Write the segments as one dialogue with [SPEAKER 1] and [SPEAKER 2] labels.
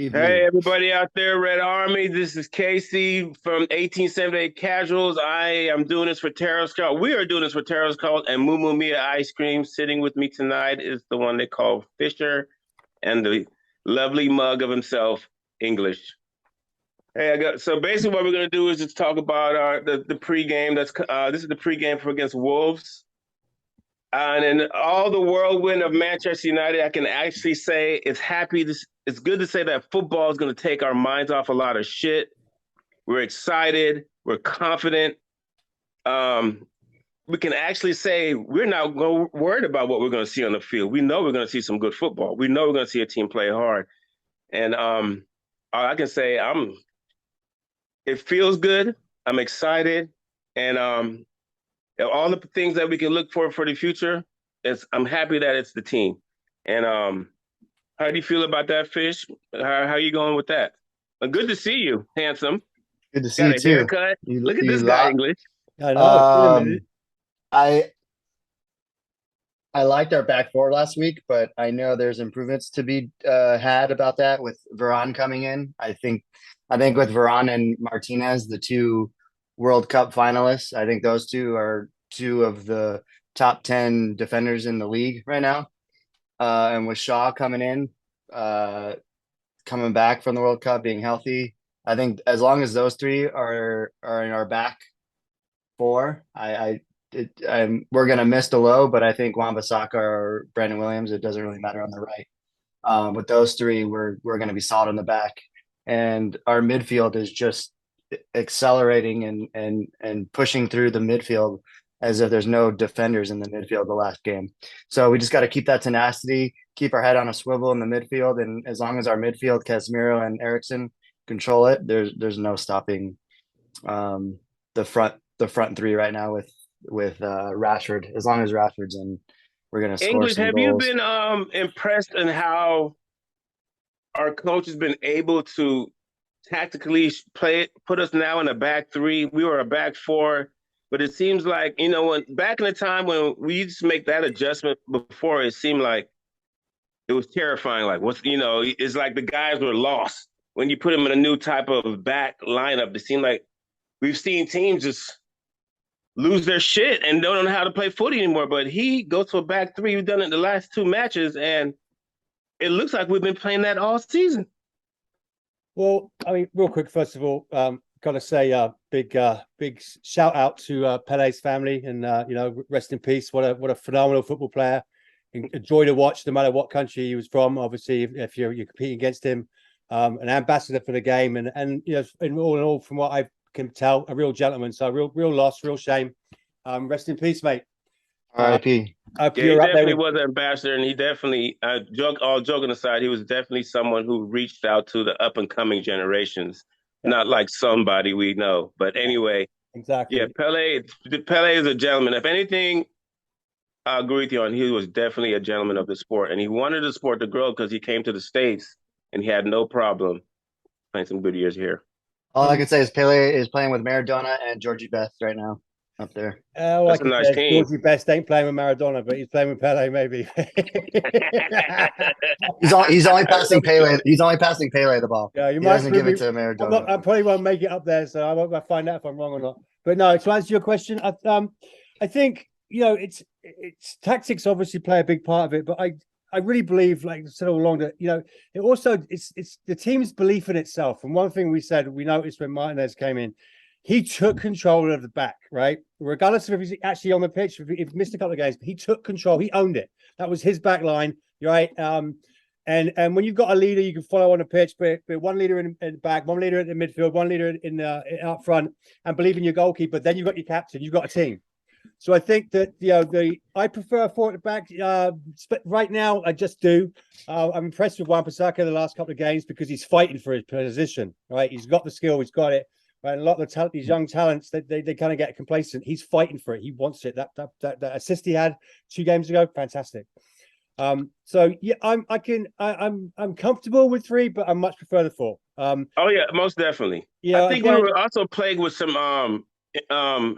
[SPEAKER 1] Hey,
[SPEAKER 2] Evening.
[SPEAKER 1] everybody out there, Red Army. This is Casey from 1878 Casuals. I am doing this for Terrace Cult. We are doing this for Terrace Cult and Moo Mia Ice Cream. Sitting with me tonight is the one they call Fisher and the lovely mug of himself, English. Hey, I got so basically what we're gonna do is just talk about the pregame. This is the pregame for against Wolves. And in all the whirlwind of Manchester United, I can actually say it's good to say that football is going to take our minds off a lot of shit. We're excited. We're confident. Um, we can actually say we're not worried about what we're going to see on the field. We know we're going to see some good football. We know we're going to see a team play hard. And all I can say, it feels good. I'm excited. And all the things that we can look for the future, I'm happy that it's the team. And how do you feel about that, Fish? How are you going with that? Good to see you, handsome.
[SPEAKER 2] Good to see
[SPEAKER 1] Got
[SPEAKER 2] you
[SPEAKER 1] a
[SPEAKER 2] too.
[SPEAKER 1] haircut.
[SPEAKER 2] You
[SPEAKER 1] Look at
[SPEAKER 2] you
[SPEAKER 1] this guy,
[SPEAKER 2] lot.
[SPEAKER 1] English.
[SPEAKER 3] I know. It's been a minute.
[SPEAKER 2] Um, I I liked our back four last week, but I know there's improvements to be had about that with Varane coming in. I think with Varane and Martinez, the two World Cup finalists, I think those two are two of the top 10 defenders in the league right now. And with Shaw coming in, uh, coming back from the World Cup, being healthy, I think as long as those three are in our back four. We're gonna miss the low, but I think Wan-Bissaka or Brandon Williams, it doesn't really matter on the right. With those three, we're gonna be solid in the back, and our midfield is just accelerating and pushing through the midfield as if there's no defenders in the midfield the last game. So we just got to keep that tenacity, keep our head on a swivel in the midfield, and as long as our midfield, Casemiro and Ericsson, control it, there's no stopping um, the front three right now with Rashford. As long as Rashford's in, we're gonna score
[SPEAKER 1] English,
[SPEAKER 2] some
[SPEAKER 1] have you
[SPEAKER 2] goals.
[SPEAKER 1] been impressed in how our coach has been able to tactically put us now in a back three? We were a back four, but it seems like, when back in the time when we used to make that adjustment before, it seemed like it was terrifying. Like, it's like the guys were lost when you put them in a new type of back lineup. It seemed like we've seen teams just lose their shit and don't know how to play footy anymore. But he goes to a back three. We've done it the last two matches, and it looks like we've been playing that all season.
[SPEAKER 3] Well, I mean, real quick, first of all, got to say, big shout out to Pele's family, and rest in peace. What a phenomenal football player. A joy to watch, no matter what country he was from. Obviously, if you're competing against him, an ambassador for the game, and in all, from what I can tell, a real gentleman. So real loss, real shame. Rest in peace, mate.
[SPEAKER 2] R.I.P.
[SPEAKER 3] I hope
[SPEAKER 1] Yeah, he
[SPEAKER 3] you're up there
[SPEAKER 1] definitely
[SPEAKER 3] with.
[SPEAKER 1] was an ambassador, and he definitely, all joking aside, he was definitely someone who reached out to the up and coming generations,
[SPEAKER 3] Yeah,
[SPEAKER 1] not like somebody we know. But anyway, yeah,
[SPEAKER 3] exactly.
[SPEAKER 1] Pele is a gentleman. If anything, I agree with you on. He was definitely a gentleman of the sport, and he wanted the sport to grow because he came to the States and he had no problem playing some good years here.
[SPEAKER 2] All I can say is Pele is playing with Maradona and Georgie Best right now up there.
[SPEAKER 3] All I
[SPEAKER 1] That's a
[SPEAKER 3] can
[SPEAKER 1] nice
[SPEAKER 3] say is
[SPEAKER 1] team.
[SPEAKER 3] Georgie Best ain't playing with Maradona, but he's playing with Pele, maybe.
[SPEAKER 2] He's only passing Pele. He's only passing Pele the ball.
[SPEAKER 3] Yeah, you
[SPEAKER 2] He
[SPEAKER 3] might
[SPEAKER 2] doesn't
[SPEAKER 3] prove
[SPEAKER 2] give
[SPEAKER 3] me.
[SPEAKER 2] it to
[SPEAKER 3] I'm
[SPEAKER 2] Maradona.
[SPEAKER 3] not. I probably won't make it up there, so I won't find out if I'm wrong or not. But no, to answer your question, I think it's tactics obviously play a big part of it, but I really believe, like I said all along, that it also it's the team's belief in itself. And one thing we noticed when Martinez came in, he took control of the back, right? Regardless of if he's actually on the pitch, if he missed a couple of games, but he took control. He owned it. That was his back line, right? And when you've got a leader you can follow on the pitch, but one leader in the back, one leader in the midfield, one leader in up front, and believe in your goalkeeper, then you've got your captain, you've got a team. So I think that I prefer four at the back. But right now I just do. I'm impressed with Wan-Bissaka the last couple of games because he's fighting for his position. Right, he's got the skill, he's got it. Right, and a lot of these young talents, they kind of get complacent. He's fighting for it. He wants it. That assist he had 2 games ago, fantastic. So yeah, I'm comfortable with 3, but I much prefer the 4.
[SPEAKER 1] Oh yeah, most definitely. I think we
[SPEAKER 3] Again,
[SPEAKER 1] were also plagued with some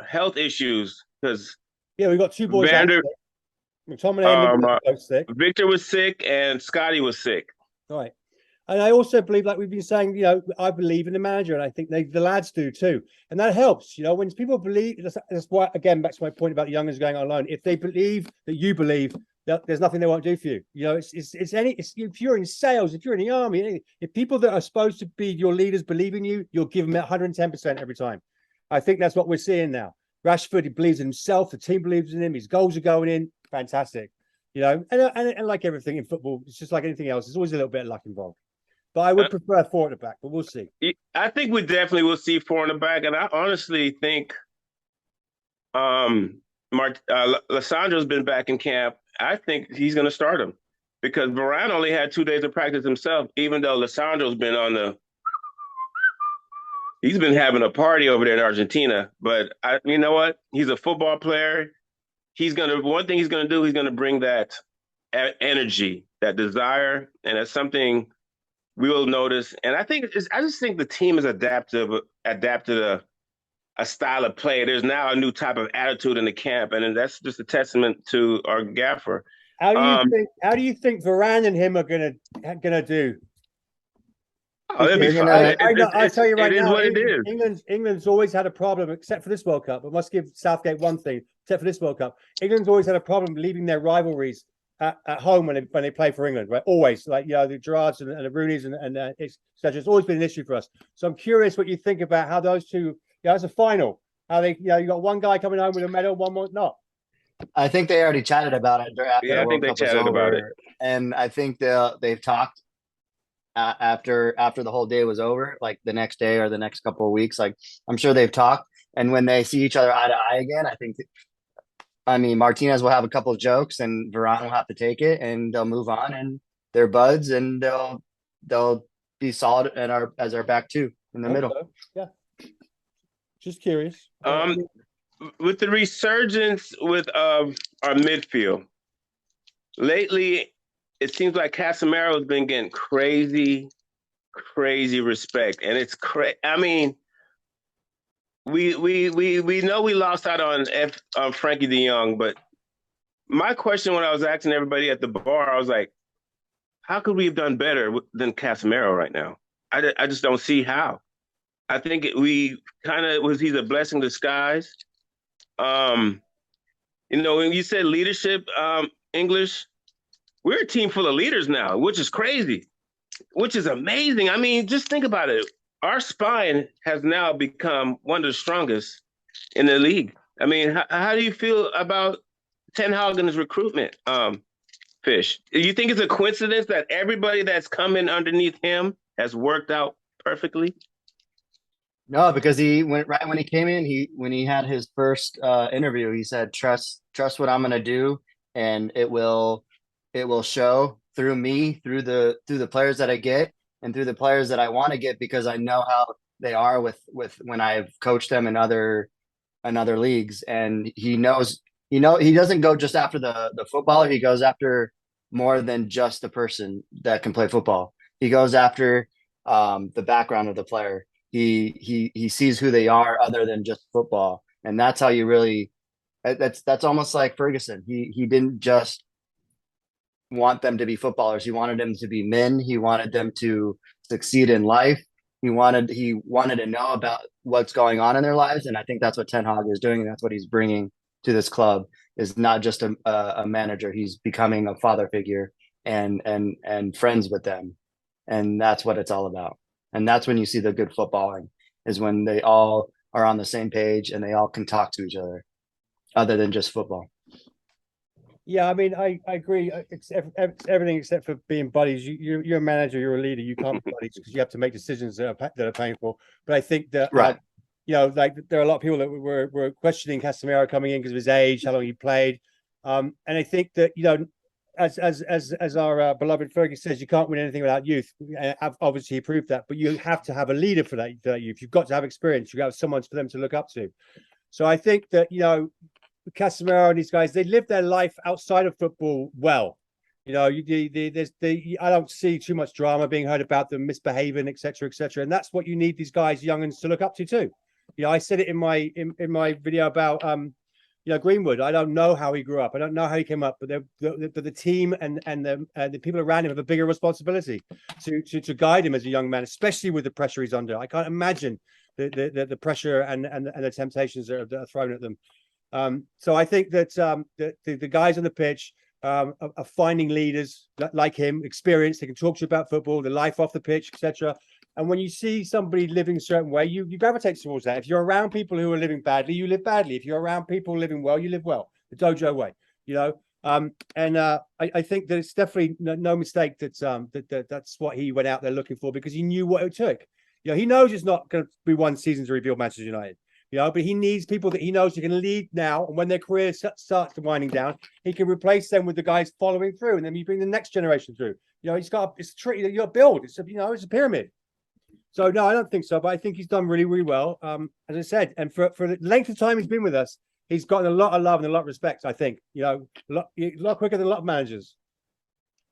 [SPEAKER 1] health issues because
[SPEAKER 3] yeah, we got 2 boys out
[SPEAKER 1] Vander
[SPEAKER 3] sick. McTominay and
[SPEAKER 1] um
[SPEAKER 3] Nicholas
[SPEAKER 1] uh,
[SPEAKER 3] are both sick.
[SPEAKER 1] Victor was sick and Scotty was sick.
[SPEAKER 3] All right. And I also believe, like we've been saying, I believe in the manager, and I think the lads do too. And that helps, when people believe, that's why, again, back to my point about the youngers going on loan. If they believe that you believe, that there's nothing they won't do for you. It's if you're in sales, if you're in the army, if people that are supposed to be your leaders believe in you, you'll give them 110% every time. I think that's what we're seeing now. Rashford, he believes in himself. The team believes in him. His goals are going in. Fantastic. And like everything in football, it's just like anything else. There's always a little bit of luck involved. But I would prefer four at the back, but we'll see.
[SPEAKER 1] I think we definitely will see four in the back, and I honestly think Lissandro's been back in camp. I think he's going to start him because Varane only had 2 days of practice himself, even though Lissandro's been he's been having a party over there in Argentina. But you know what? He's a football player. One thing he's going to do, he's going to bring that energy, that desire, and it's something we will notice. And I just think the team is adapted a style of play. There's now a new type of attitude in the camp, and that's just a testament to our gaffer.
[SPEAKER 3] How do you think Varane and him are gonna do?
[SPEAKER 1] Oh, it'll be fine.
[SPEAKER 3] I'll tell you right now,
[SPEAKER 1] it is.
[SPEAKER 3] England's always had a problem, except for this World Cup. I must give Southgate one thing, except for this World Cup. England's always had a problem leaving their rivalries at home when they play for England, right? Always, like the Gerrards and the Rooneys and etc. It's always been an issue for us. So I'm curious what you think about how those two. It's a final. How they, you got one guy coming home with a medal, one more not.
[SPEAKER 2] I think they already chatted about it after the World Cup was over,
[SPEAKER 1] about it.
[SPEAKER 2] And I think they've talked after the whole day was over, like the next day or the next couple of weeks. Like I'm sure they've talked, and when they see each other eye to eye again, I mean, Martinez will have a couple of jokes, and Varane will have to take it, and they'll move on, and they're buds, and they'll be solid as our back two in the middle.
[SPEAKER 3] Yeah. Just curious.
[SPEAKER 1] With the resurgence with our midfield, lately it seems like Casemiro has been getting crazy respect, and it's crazy. I mean, we know we lost out on Frankie De Jong, but my question when I was asking everybody at the bar, I was like, how could we have done better than Casemiro right now? I just don't see how. I think he's a blessing in disguise. When you said leadership, English, we're a team full of leaders now, which is crazy, which is amazing. I mean, just think about it. Our spine has now become one of the strongest in the league. I mean, how do you feel about Ten Hag and his recruitment, Fish? Do you think it's a coincidence that everybody that's coming underneath him has worked out perfectly?
[SPEAKER 2] No, because he went right when he came in. When he had his first interview, he said, "Trust what I'm going to do, and it will show through me, through the players that I get, and through the players that I want to get, because I know how they are with when I've coached them in other leagues, and he knows. He doesn't go just after the footballer. He goes after more than just the person that can play football. He goes after the background of the player." He sees who they are other than just football, and that's how you really. That's almost like Ferguson. He didn't just want them to be footballers. He wanted them to be men. He wanted them to succeed in life. He wanted to know about what's going on in their lives, and I think that's what Ten Hag is doing, and that's what he's bringing to this club. Is not just a manager. He's becoming a father figure and friends with them, and that's what it's all about. And that's when you see the good footballing, is when they all are on the same page and they all can talk to each other than just football.
[SPEAKER 3] Yeah, I mean, I agree. It's everything except for being buddies. You're a manager, you're a leader. You can't be buddies because you have to make decisions that are painful. But I think that,
[SPEAKER 2] right.
[SPEAKER 3] Like there are a lot of people that were questioning Casemiro coming in because of his age, how long he played. And I think that, as our beloved Fergie says, you can't win anything without youth. Obviously, he proved that, but you have to have a leader for that youth. You've got to have experience. You have someone for them to look up to. So I think that Casemiro and these guys, they live their life outside of football well. I don't see too much drama being heard about them misbehaving, etc., etc. And that's what you need these guys, youngins, to look up to too. I said it in my video about Greenwood. I don't know how he grew up. I don't know how he came up, but the team and the people around him have a bigger responsibility to guide him as a young man, especially with the pressure he's under. I can't imagine the pressure and the temptations that are thrown at them. So I think that the guys on the pitch are finding leaders like him, experienced. They can talk to you about football, the life off the pitch, etc. And when you see somebody living a certain way, you gravitate towards that. If you're around people who are living badly, you live badly. If you're around people living well, you live well. The dojo way, I think that it's definitely no mistake that that's what he went out there looking for, because he knew what it took. He knows it's not going to be one season to rebuild Manchester United. But he needs people that he knows he can lead now, and when their career starts winding down, he can replace them with the guys following through, and then you bring the next generation through. He's got it's tricky that you got to build. It's a pyramid. So no, I don't think so, but I think he's done really, really well. As I said, and for the length of time he's been with us, he's gotten a lot of love and a lot of respect. I think a lot quicker than a lot of managers.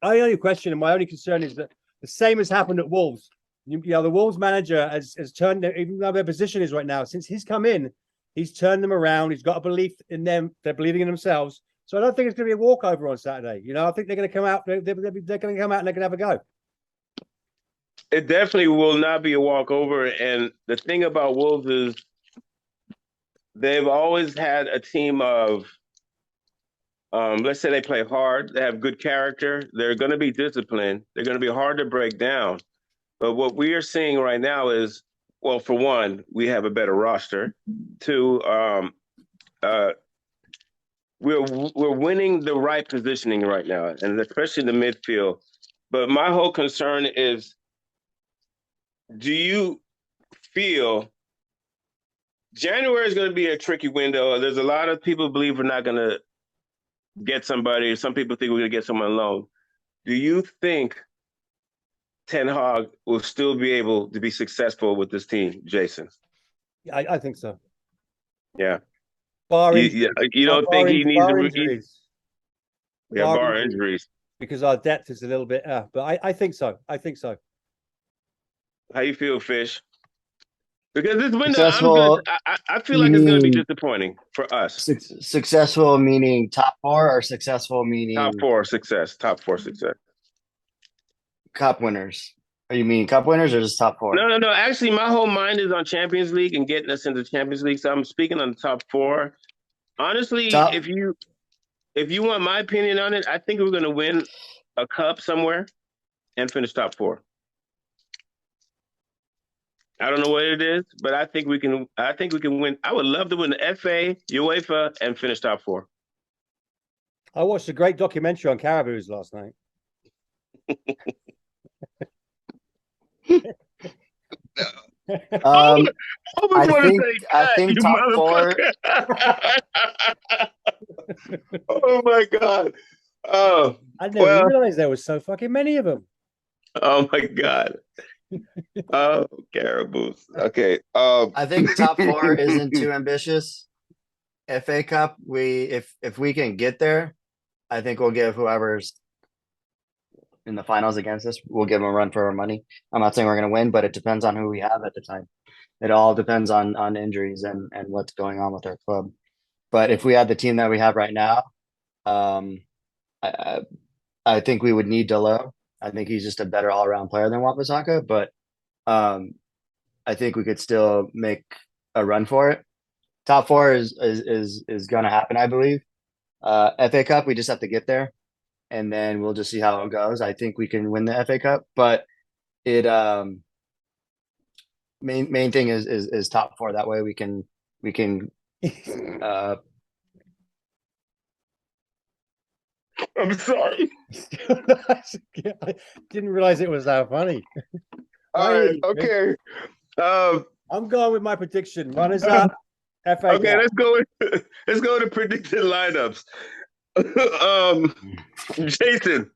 [SPEAKER 3] My only question and my only concern is that the same has happened at Wolves. The Wolves manager has turned, even though their position is right now, since he's come in, he's turned them around. He's got a belief in them. They're believing in themselves. So I don't think it's going to be a walkover on Saturday. I think they're going to come out. They're going to come out and they're going to have a go.
[SPEAKER 1] It definitely will not be a walkover. And the thing about Wolves is they've always had a team of, let's say they play hard, they have good character, they're going to be disciplined, they're going to be hard to break down. But what we are seeing right now is, well, for one, we have a better roster. Two, we're winning the right positioning right now, and especially in the midfield. But my whole concern is, do you feel January is going to be a tricky window? There's a lot of people believe we're not going to get somebody. Some people think we're going to get someone loan. Do you think Ten Hag will still be able to be successful with this team, Jason?
[SPEAKER 3] I think so.
[SPEAKER 1] Yeah.
[SPEAKER 3] You
[SPEAKER 1] don't think he needs to
[SPEAKER 3] injuries.
[SPEAKER 1] Bar injuries.
[SPEAKER 3] Because our depth is a little bit, but I think so. I think so.
[SPEAKER 1] How you feel, Fish? Because this window, I feel like it's going to be disappointing for us.
[SPEAKER 2] Successful meaning top four, or successful meaning
[SPEAKER 1] top four success? Top four success.
[SPEAKER 2] Cup winners. Are you meaning cup winners or just top four?
[SPEAKER 1] No. Actually, my whole mind is on Champions League and getting us into Champions League. So I'm speaking on the top four. Honestly, if you want my opinion on it, I think we're going to win a cup somewhere and finish top four. I don't know what it is, but I think we can win. I would love to win the FA, UEFA, and finish top four.
[SPEAKER 3] I watched a great documentary on Caribous last night.
[SPEAKER 2] I think top four.
[SPEAKER 1] Oh my God! Oh,
[SPEAKER 3] I never realized there was so fucking many of them.
[SPEAKER 1] Oh my God! Oh, Caribous. Okay.
[SPEAKER 2] I think top four isn't too ambitious. FA Cup, if we can get there, I think we'll give whoever's in the finals against us, we'll give them a run for our money. I'm not saying we're going to win, but it depends on who we have at the time. It all depends on injuries and what's going on with our club. But if we had the team that we have right now, I think we would need Delo. I think he's just a better all-around player than Wan-Bissaka, but I think we could still make a run for it. Top four is going to happen, I believe. FA Cup, we just have to get there, and then we'll just see how it goes. I think we can win the FA Cup, but it main thing is top four. That way we can.
[SPEAKER 1] I'm sorry.
[SPEAKER 3] I didn't realize it was that funny.
[SPEAKER 1] All right. Okay.
[SPEAKER 3] I'm going with my prediction. Runners up. FA
[SPEAKER 1] okay.
[SPEAKER 3] Cup.
[SPEAKER 1] Let's go to predicted lineups. Jason,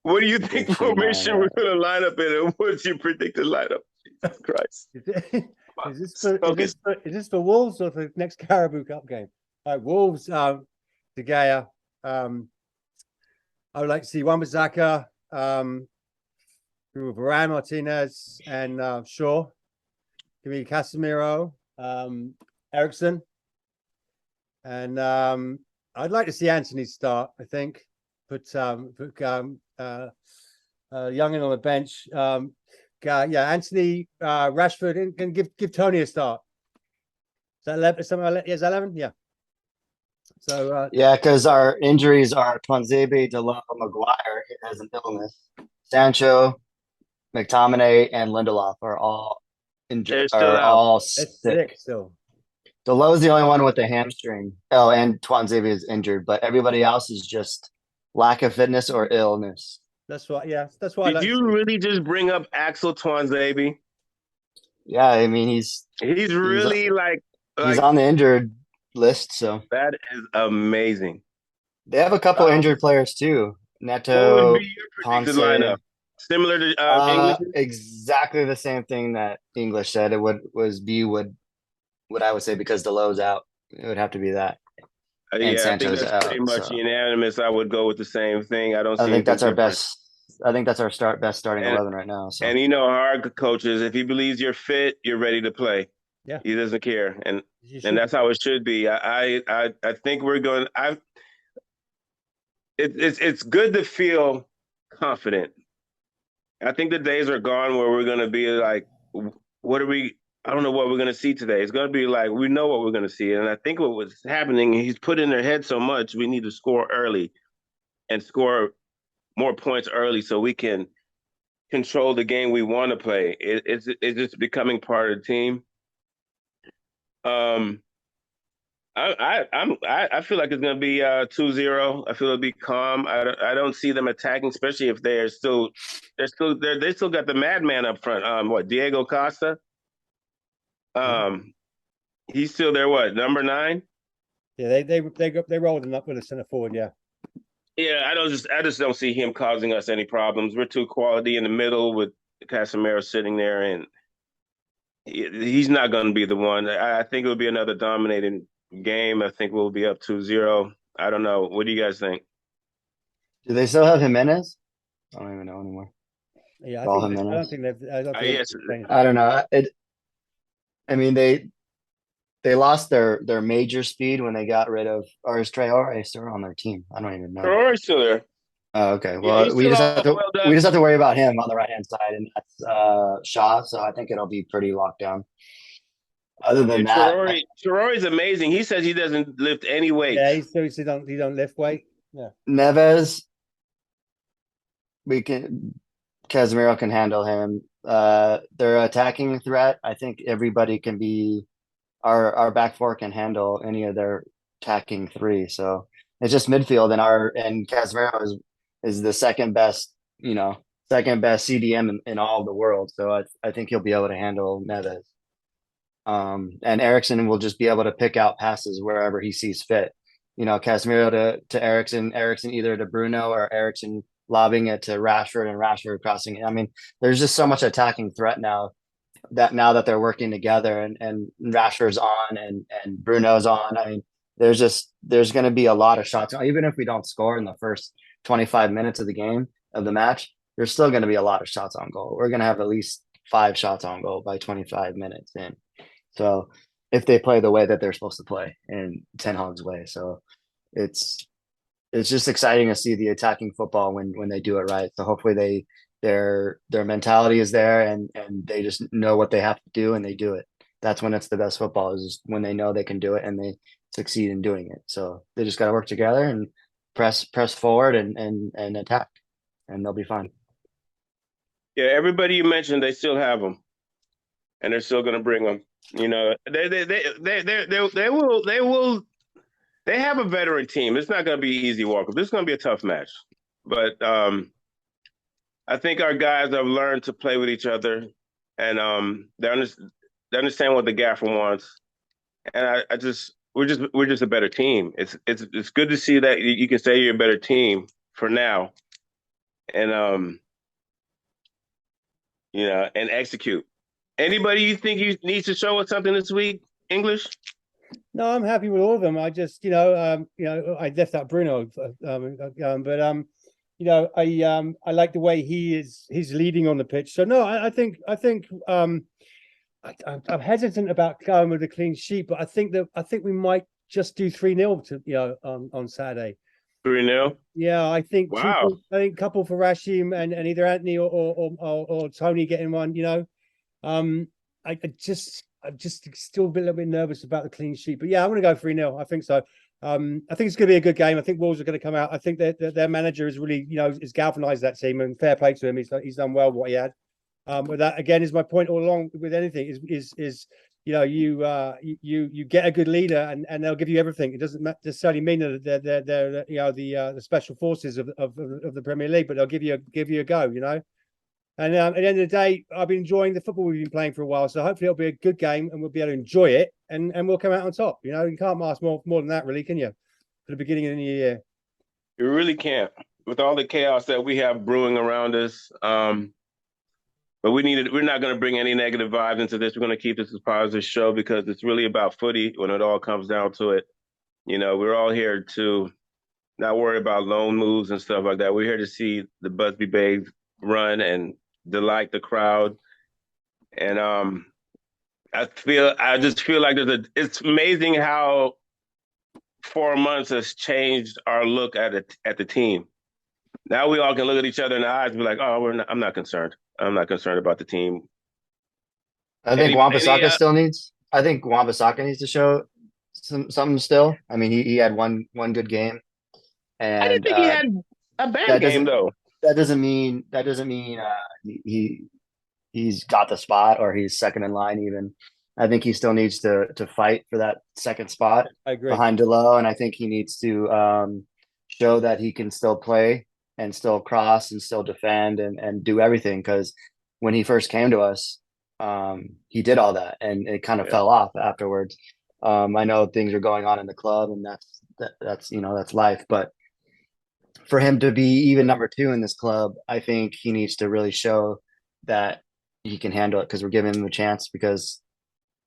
[SPEAKER 1] what do you think formation we're going to line up in, and what's your predicted lineup? Jesus Christ.
[SPEAKER 3] Is this for Wolves or for the next Caribou Cup game? All right, Wolves, De Gea. I would like to see Wan-Bissaka, Varane, Martinez, and Shaw. Give me Casemiro, Ericsson. And I'd like to see Anthony start. I think put Young in on the bench. Yeah, Anthony, Rashford, and give Tony a start. Is that 11? Is that 11? Yeah. So
[SPEAKER 2] Yeah, because our injuries are Tuanzebe, Delon, Maguire has an illness. Sancho, McTominay, and Lindelof are all injured.
[SPEAKER 1] They're still
[SPEAKER 2] Are
[SPEAKER 1] out.
[SPEAKER 2] all
[SPEAKER 3] it's
[SPEAKER 2] sick.
[SPEAKER 3] sick still.
[SPEAKER 2] Delo's the only one with a hamstring. Oh, and Tuanzebe is injured, but everybody else is just lack of fitness or illness.
[SPEAKER 3] That's what. Yeah, that's why.
[SPEAKER 1] Did you really just bring up Axel Tuanzebe?
[SPEAKER 2] Yeah, I mean he's
[SPEAKER 1] really like
[SPEAKER 2] he's on the injured list, so
[SPEAKER 1] that is amazing.
[SPEAKER 2] they have a couple injured players too.
[SPEAKER 1] What would
[SPEAKER 2] Neto,
[SPEAKER 1] be your predicted
[SPEAKER 2] Ponce.
[SPEAKER 1] lineup? Similar to English?
[SPEAKER 2] Exactly the same thing that English said. It would what I would say because Delo's out. It would have to be that. And
[SPEAKER 1] Yeah, I think
[SPEAKER 2] Sancho's
[SPEAKER 1] that's
[SPEAKER 2] out.
[SPEAKER 1] pretty much
[SPEAKER 2] So
[SPEAKER 1] unanimous. I would go with the same thing. I don't see
[SPEAKER 2] I think that's our
[SPEAKER 1] anything different.
[SPEAKER 2] best. I think that's our best starting 11 right now. So
[SPEAKER 1] And you know, our coach is if he believes you're fit, you're ready to play.
[SPEAKER 3] Yeah,
[SPEAKER 1] he doesn't care, and that's how it should be. I think we're going. It's good to feel confident. I think the days are gone where we're going to be like, what are we? I don't know what we're going to see today. It's going to be like, we know what we're going to see. And I think what was happening, he's put in their head so much, we need to score early and score more points early so we can control the game we want to play. It's just becoming part of the team. I feel like it's going to be 2-0. I feel it'll be calm. I don't see them attacking, especially if they still got the madman up front. Diego Costa? He's still there. What, number 9?
[SPEAKER 3] Yeah, they rolled him up with a center forward. Yeah.
[SPEAKER 1] Yeah, I just don't see him causing us any problems. We're too quality in the middle with Casemiro sitting there, and he's not going to be the one. I think it'll be another dominating game. I think we'll be up 2-0. I don't know. What do you guys think?
[SPEAKER 2] do they still have Jimenez? I don't even know anymore.
[SPEAKER 3] Yeah, I don't think they've.
[SPEAKER 2] I don't know. I mean, they lost their major speed when they got rid of, or is Traore still on their team? I don't even know.
[SPEAKER 1] Traore's still there.
[SPEAKER 2] Oh, okay. Well, we just have to worry about him on the right hand side, and that's Shaw. So I think it'll be pretty locked down. Other than that,
[SPEAKER 1] Traore's amazing. He says he doesn't lift any weight.
[SPEAKER 3] Yeah, he don't lift weight. Yeah.
[SPEAKER 2] Neves, Casemiro can handle him. Their attacking threat, I think everybody can be. Our back four can handle any of their attacking three. So it's just midfield, and Casemiro is the second best CDM in all of the world. So I think he'll be able to handle Neves. And Eriksen will just be able to pick out passes wherever he sees fit. Casemiro to Eriksen either to Bruno, or Eriksen lobbing it to Rashford and Rashford crossing it. I mean, there's just so much attacking threat now that they're working together, and Rashford's on and Bruno's on. I mean, there's going to be a lot of shots. Even if we don't score in the first 25 minutes of the match, there's still going to be a lot of shots on goal. We're going to have at least 5 shots on goal by 25 minutes in. So if they play the way that they're supposed to play in Ten Hag's way. So it's just exciting to see the attacking football when they do it right. So hopefully their mentality is there and they just know what they have to do and they do it. That's when it's the best football, is when they know they can do it and they succeed in doing it. So they just got to work together and press forward and attack, and they'll be fine.
[SPEAKER 1] Yeah, everybody you mentioned, they still have them, and they're still going to bring them. They will. They have a veteran team. It's not going to be easy walk. This is going to be a tough match, but I think our guys have learned to play with each other, and they understand what the gaffer wants, and we're just a better team. It's good to see that you can say you're a better team for now, and and execute. Anybody you think you need to show us something this week, English?
[SPEAKER 3] No, I'm happy with all of them. I just, I left out Bruno, but I like the way he's leading on the pitch. So no, I think I'm hesitant about going with a clean sheet, but I think we might just do 3-0 to on Saturday.
[SPEAKER 1] 3-0.
[SPEAKER 3] Yeah, I think
[SPEAKER 1] Wow.
[SPEAKER 3] I think couple for Rashim and either Anthony or Tony getting one. Um, I'm just still a little bit nervous about the clean sheet, but yeah, I'm going to go 3-0. I think so. I think it's going to be a good game. I think Wolves are going to come out. I think that their manager is really, is galvanized that team, and fair play to him. He's done well what he had. But that again is my point all along with anything is you get a good leader and they'll give you everything. It doesn't necessarily mean that they're the special forces of the Premier League, but they'll give you a go. And at the end of the day, I've been enjoying the football we've been playing for a while. So hopefully it'll be a good game and we'll be able to enjoy it and we'll come out on top. You can't ask more than that, really, can you? For the beginning of the new year.
[SPEAKER 1] You really can't with all the chaos that we have brewing around us. But we're not going to bring any negative vibes into this. We're going to keep this as a positive show because it's really about footy when it all comes down to it. We're all here to not worry about loan moves and stuff like that. We're here to see the Busby Babes run and delight the crowd. And I just feel like it's amazing how 4 months has changed our look at the team. Now we all can look at each other in the eyes and be like, oh, I'm not concerned. I'm not concerned about the team.
[SPEAKER 2] I think Wan-Bissaka still needs. I think Wan-Bissaka needs to show something still. I mean, he had one good game, and
[SPEAKER 1] I didn't think he had a bad game though.
[SPEAKER 2] That doesn't mean he's got the spot or he's second in line even. I think he still needs to fight for that second spot behind Delo, and I think he needs to show that he can still play and still cross and still defend and do everything. Because when he first came to us, he did all that, and it kind of fell off afterwards. I know things are going on in the club, and that's life. But for him to be even number 2 in this club, I think he needs to really show that he can handle it because we're giving him a chance. Because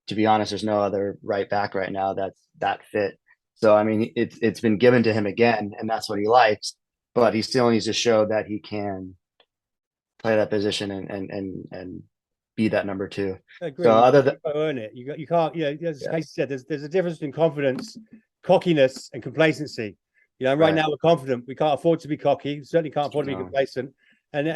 [SPEAKER 2] to be honest, there's no other right back right now that's that fit. So I mean, it's been given to him again, and that's what he likes. But he still needs to show that he can play that position and be that number 2.
[SPEAKER 3] I agree.
[SPEAKER 2] So other than
[SPEAKER 3] earn it, you can't. As Casey said, there's a difference between confidence, cockiness, and complacency. Right now we're confident. We can't afford to be cocky. We certainly can't afford to be complacent. And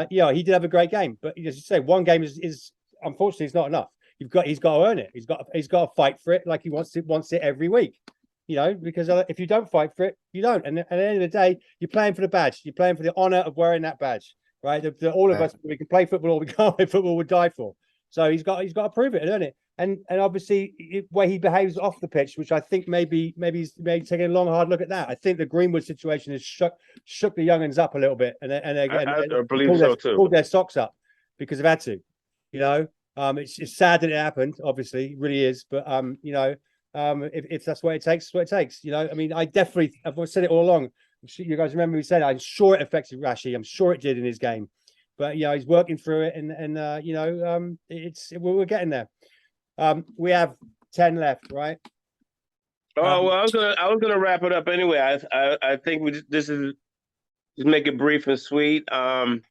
[SPEAKER 3] he did have a great game. But as you say, one game is unfortunately it's not enough. He's got to earn it. He's got to fight for it like he wants it every week. Because if you don't fight for it, you don't. And at the end of the day, you're playing for the badge. You're playing for the honor of wearing that badge, right? All of us, we can play football or we can't play football, would die for. So he's got to prove it and earn it. And obviously, where he behaves off the pitch, which I think maybe he's taking a long, hard look at that. I think the Greenwood situation has shook the young'uns up a little bit, and again,
[SPEAKER 1] I believe so too.
[SPEAKER 3] Pulled their socks up because they've had to. It's sad that it happened. Obviously, it really is. But if that's what it takes, it's what it takes. I mean, I've said it all along. You guys remember we said I'm sure it affected Rashi. I'm sure it did in his game. But he's working through it, and we're getting there. We have 10 left, right?
[SPEAKER 1] Oh well, I was gonna wrap it up anyway. I think just make it brief and sweet. Parting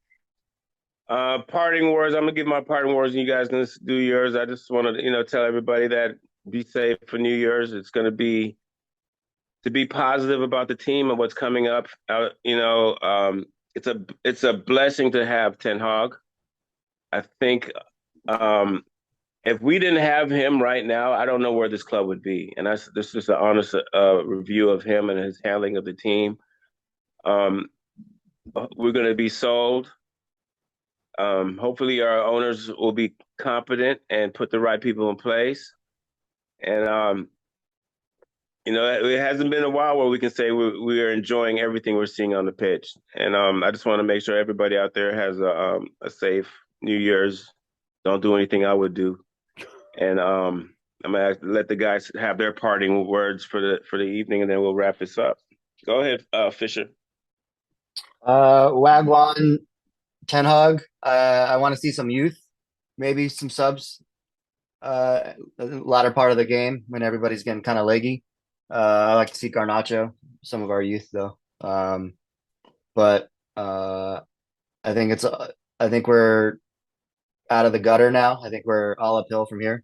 [SPEAKER 1] words. I'm gonna give my parting words, and you guys can do yours. I just want to tell everybody that be safe for New Year's. It's gonna be to be positive about the team and what's coming up. It's a blessing to have Ten Hag. I think if we didn't have him right now, I don't know where this club would be. And this is just an honest review of him and his handling of the team. We're going to be sold. Hopefully our owners will be competent and put the right people in place. And, it hasn't been a while where we can say we are enjoying everything we're seeing on the pitch. And I just want to make sure everybody out there has a safe New Year's. Don't do anything I would do. And I'm gonna let the guys have their parting words for the evening, and then we'll wrap this up. Go ahead, Fisher.
[SPEAKER 2] Wagwan, Ten Hag. I want to see some youth, maybe some subs. The latter part of the game when everybody's getting kind of leggy. I like to see Garnacho, some of our youth though. But I think we're out of the gutter now. I think we're all uphill from here,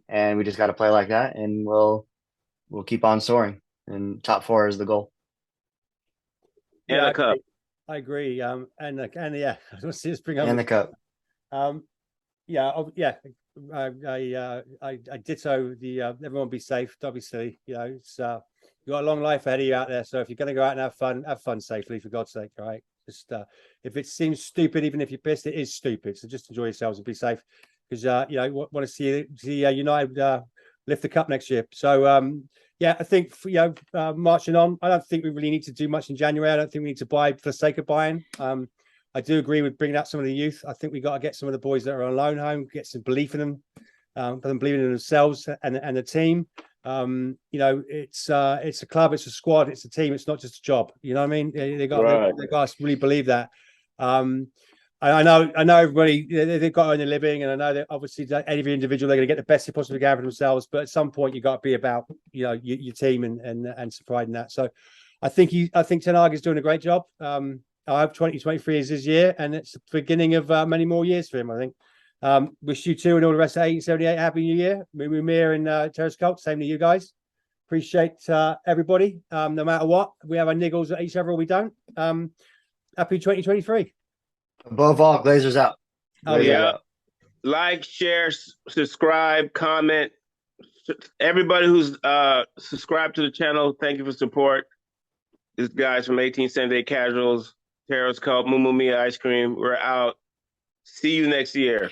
[SPEAKER 2] and we just got to play like that, and we'll we'll keep on soaring, and top 4 is the goal.
[SPEAKER 1] And
[SPEAKER 3] Yeah,
[SPEAKER 1] the cup.
[SPEAKER 3] I agree. And yeah, let's just bring
[SPEAKER 2] And the cup.
[SPEAKER 3] Yeah. I ditto the everyone be safe. Don't be silly. You know, it's you got a long life ahead of you out there. So if you're going to go out and have fun safely, for God's sake. All right. Just if it seems stupid, even if you're pissed, it is stupid. So just enjoy yourselves and be safe, because you know, want to see United lift the cup next year. So yeah, I think marching on. I don't think we really need to do much in January. I don't think we need to buy for the sake of buying. I do agree with bringing out some of the youth. I think we got to get some of the boys that are on loan home, get some belief in them, them believing in themselves and the team. You know, it's a club, it's a squad, it's a team. It's not just a job. You know what I mean? They got to really believe that. I know everybody, they've got to earn a living, and I know that obviously every individual, they're going to get the best they possibly can for themselves. But at some point, you got to be about, you know, your team and pride in that. So I think Ten Hag is doing a great job. I hope 2023 is his year, and it's the beginning of many more years for him, I think. Wish you two and all the rest of 1878 happy new year. Mumia and Terrace Cult, same to you guys. Appreciate everybody. No matter what, we have our niggles at each other or we don't. Happy 2023.
[SPEAKER 2] Above all, Glazers out.
[SPEAKER 3] Oh, yeah.
[SPEAKER 2] out.
[SPEAKER 1] Like, share, subscribe, comment. Everybody who's subscribed to the channel, thank you for support. This guys from 1878 Casuals, Terrace Cult, Moo Mia Ice Cream. We're out. See you next year.